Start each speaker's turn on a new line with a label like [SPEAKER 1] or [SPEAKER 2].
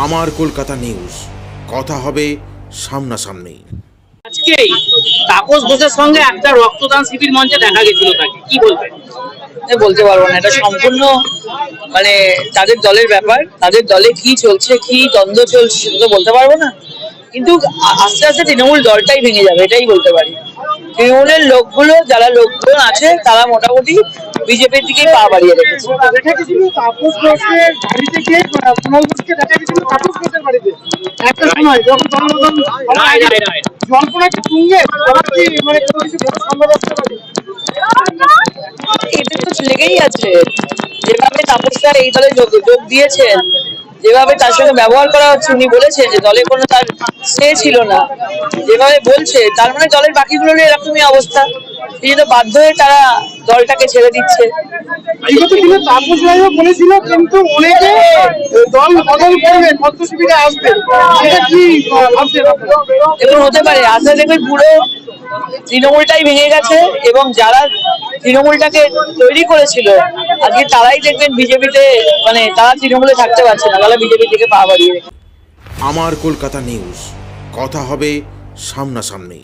[SPEAKER 1] আমার কলকাতা নিউজ, কথা হবে সামনাসামনি।
[SPEAKER 2] আজকেই তাপস ঘোষের সঙ্গে একটা রক্তদান শিবির মঞ্চে দেখা গেছিল, তাকে কি বলবেন?
[SPEAKER 3] বলতে পারবো না, এটা সম্পূর্ণ তাদের দলের ব্যাপার। তাদের দলে কি চলছে, কি দ্বন্দ্ব চলছে সেটা তো বলতে পারবো না, কিন্তু আস্তে আস্তে তৃণমূল দলটাই ভেঙে যাবে, এটাই বলতে পারি। তৃণমূলের লোকগুলো, যারা লোকজন আছে, তারা মোটামুটি বিজেপির দিকেই পা বাড়িয়ে রেখেছে।
[SPEAKER 4] দেখা গেছিল তাপস ঘোষের বাড়ি থেকে কুণাল ঘোষকে দেখা গেছিল তাপস ঘোষের বাড়িতে একটা সময় যখন জল্পনাকে তুঙ্গে কোনো কিছু বড় সম্ভব আসতে পারে।
[SPEAKER 3] এটা তো লেগেই আছে, যেভাবে তাপসরা এই দলে যোগ দিয়েছেন, যেভাবে তার সঙ্গে ব্যবহার করা হচ্ছে, উনি বলেছেন যে দলে কোনো তার স্টে ছিল না, যেভাবে বলছে তার মানে দলের বাকিগুলোর এরকমই অবস্থা। এই জন্য বাধ্য হয়ে তারা দলটাকে ছেড়ে দিচ্ছে।
[SPEAKER 4] বিগত দিনে তাপস রায়ও বলেছিল কিন্তু অনেকে দল বদল করবে, পদ্ম শিবিরে আসবে, এটা কি ভাবছেন?
[SPEAKER 3] এবং হতে পারে আসলে দেখবেন পুরো তৃণমূলটাই ভেঙে গেছে, এবং যারা তৃণমূলটাকে তৈরি করেছিল আজকে তারাই দেখবেন বিজেপিতে, তারা তৃণমূলে থাকতে পারছে না, তারা বিজেপির দিকে পা বাড়িয়ে রেখেছে।
[SPEAKER 1] আমার কলকাতা নিউজ, কথা হবে সামনাসামনি।